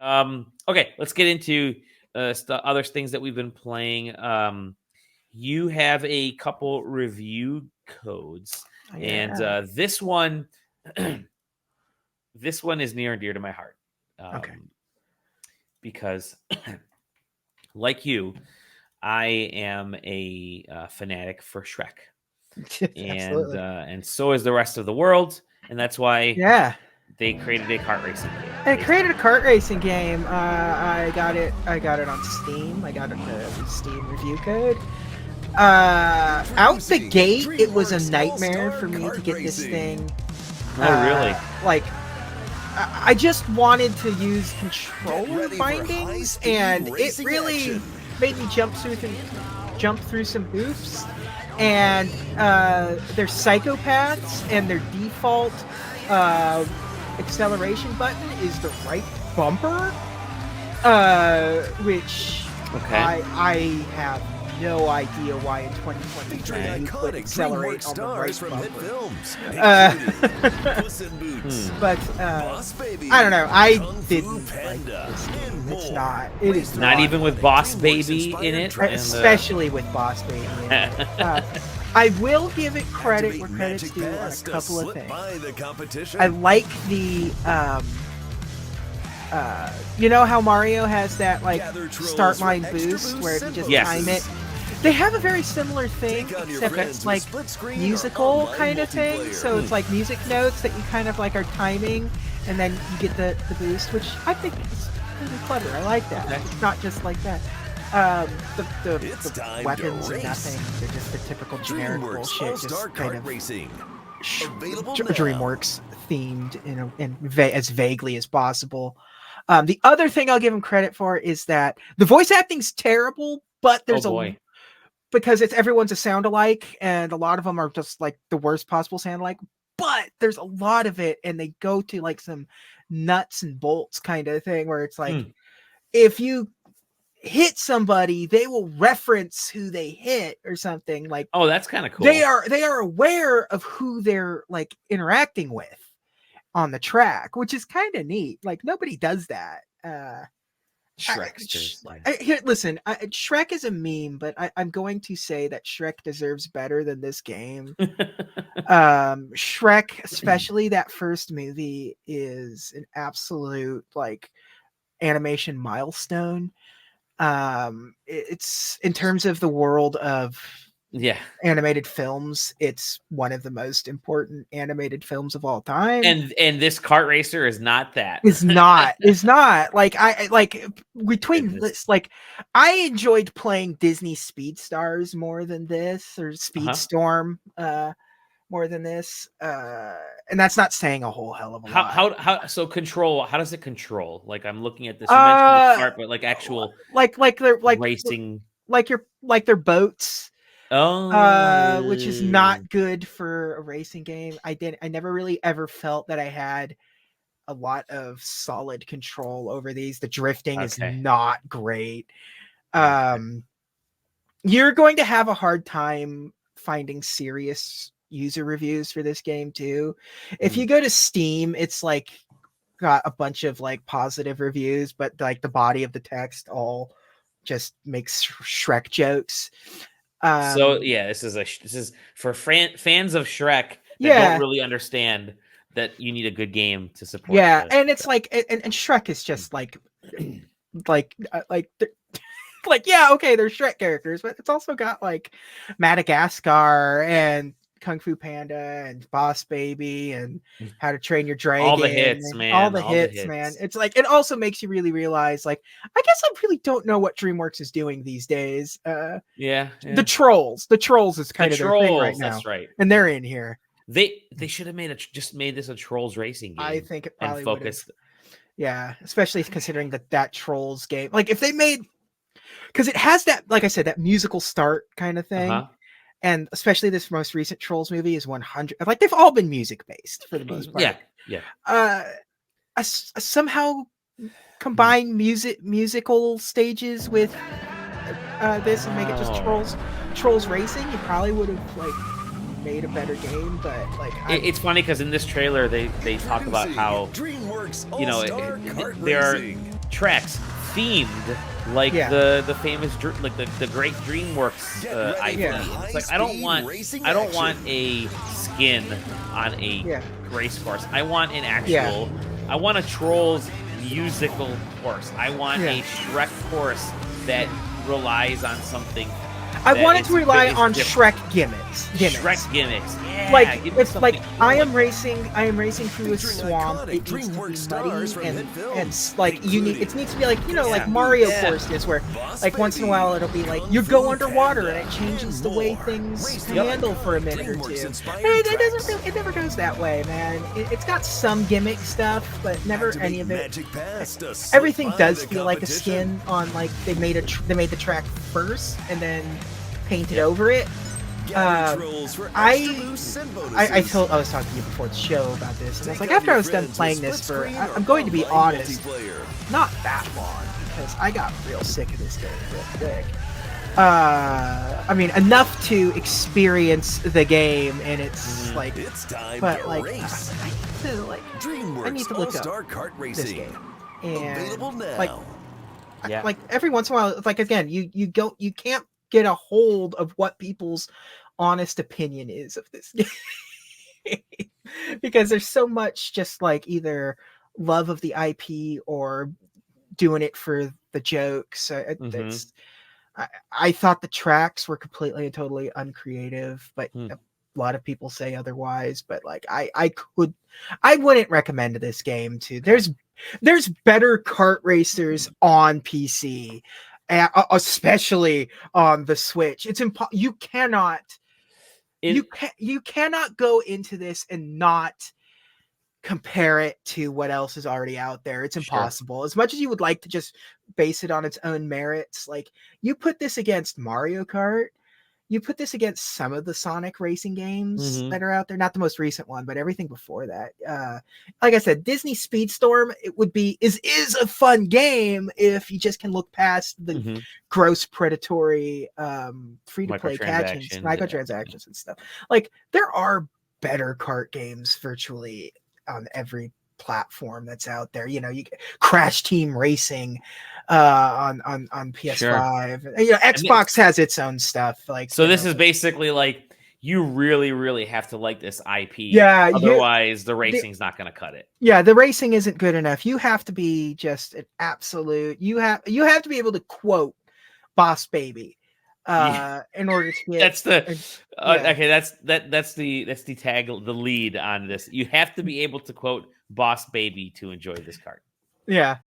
Okay, let's get into other things that we've been playing. You have a couple review codes, and this one, this one is near and dear to my heart. Okay. Because, like you, I am a fanatic for Shrek, and so is the rest of the world, and that's why they created a kart racing game. They created a kart racing game. I got it on Steam. I got it the Steam review code. Out the gate, it was a nightmare for me to get this thing. Oh, really? Like, I just wanted to use controller bindings, and it really made me jump through some hoops. And they're psychopaths, and their default acceleration button is the right bumper, which I have no idea why in 2023 you could accelerate on the right bumper. But I don't know. I didn't like this game. It's not. It is not even with Boss Baby in it, especially with Boss Baby in it. I will give it credit where credit's due on a couple of things. I like the you know how Mario has that like start line boost where you just time it. They have a very similar thing, except it's like musical kind of thing. So it's like music notes that you kind of like are timing, and then you get the boost, which I think is really clever. I like that. It's not just like that. The weapons are nothing. They're just the typical generic bullshit, just kind of DreamWorks themed as vaguely as possible. The other thing I'll give them credit for is that the voice acting's terrible, but there's because everyone's a sound alike, and a lot of them are just like the worst possible sound alike. But there's a lot of it, and they go to like some nuts and bolts kind of thing where it's like if you hit somebody, they will reference who they hit or something. Like, oh, that's kind of cool. They are aware of who they're like interacting with on the track, which is kind of neat. Like nobody does that. Listen, Shrek is a meme, but I'm going to say that Shrek deserves better than this game. Shrek, especially that first movie, is an absolute like animation milestone. It's in terms of the world of animated films, it's one of the most important animated films of all time. And this kart racer is not that. Is not like I like between this, like I enjoyed playing Disney Speed Stars more than this, or Speedstorm more than this, and that's not saying a whole hell of a lot. How so control? How does it control? Like I'm looking at this. You mentioned the kart, but like actual like they're like racing, like they're boats. Which is not good for a racing game. I never really ever felt that I had a lot of solid control over these. The drifting is not great. You're going to have a hard time finding serious user reviews for this game too. If you go to Steam, it's like got a bunch of like positive reviews, but like the body of the text all just makes Shrek jokes. So yeah, this is for fans of Shrek that don't really understand that you need a good game to support. Yeah, and it's like and Shrek is just like yeah, okay, they're Shrek characters, but it's also got like Madagascar and Kung Fu Panda and Boss Baby and How to Train Your Dragon. All the hits, man. All the hits, man. It's like it also makes you really realize, like, I guess I really don't know what DreamWorks is doing these days. The Trolls is kind of their thing right now. That's right, and they're in here. They should have made this a Trolls racing game. I think it probably would have. Yeah, especially considering that Trolls game, like if they made, because it has that, like I said, that musical start kind of thing. And especially this most recent Trolls movie is 100. Like they've all been music based for the most part. Yeah. Somehow combine musical stages with this and make it just Trolls racing. You probably would have like made a better game, but like it's funny because in this trailer they talk about how DreamWorks there are tracks themed like the famous like the great DreamWorks IP. It's like I don't want a skin on a race course. I want an actual. I want a Trolls musical course. I want a Shrek course that relies on something. I wanted to rely on Shrek gimmicks. Shrek gimmicks. Yeah, like it's like I am racing through a swamp. It needs to be muddy and like you need. It needs to be like like Mario courses where like once in a while it'll be like you go underwater and it changes the way things handle for a minute or two. It never goes that way, man. It's got some gimmick stuff, but never any of it. Everything does feel like a skin on like they made the track first and then painted over it. I was talking to you before the show about this, and I was like, after I was done playing this for, I'm going to be honest, not that long, because I got real sick of this game real quick. I mean, enough to experience the game, and it's like, but like, I need to look up this game, and like every once in a while, like again, you can't get a hold of what people's honest opinion is of this game because there's so much just like either love of the IP or doing it for the jokes. I thought the tracks were completely and totally uncreative, but a lot of people say otherwise. But like I wouldn't recommend this game to. There's better kart racers on PC. Especially on the Switch, it's you cannot go into this and not compare it to what else is already out there. It's impossible. As much as you would like to just base it on its own merits, like you put this against Mario Kart, you put this against some of the Sonic racing games that are out there, not the most recent one, but everything before that. Like I said, Disney Speedstorm, is a fun game if you just can look past the gross predatory free-to-play microtransactions and stuff. Like there are better kart games virtually on every platform that's out there. You get Crash Team Racing on PS5. Xbox has its own stuff. Like this is basically like you really, really have to like this IP. Yeah, otherwise the racing's not going to cut it. Yeah, the racing isn't good enough. You have to be just an absolute. You have to be able to quote Boss Baby. In order to get that's the okay, that's the tag, the lead on this. You have to be able to quote Boss Baby to enjoy this card. Yeah.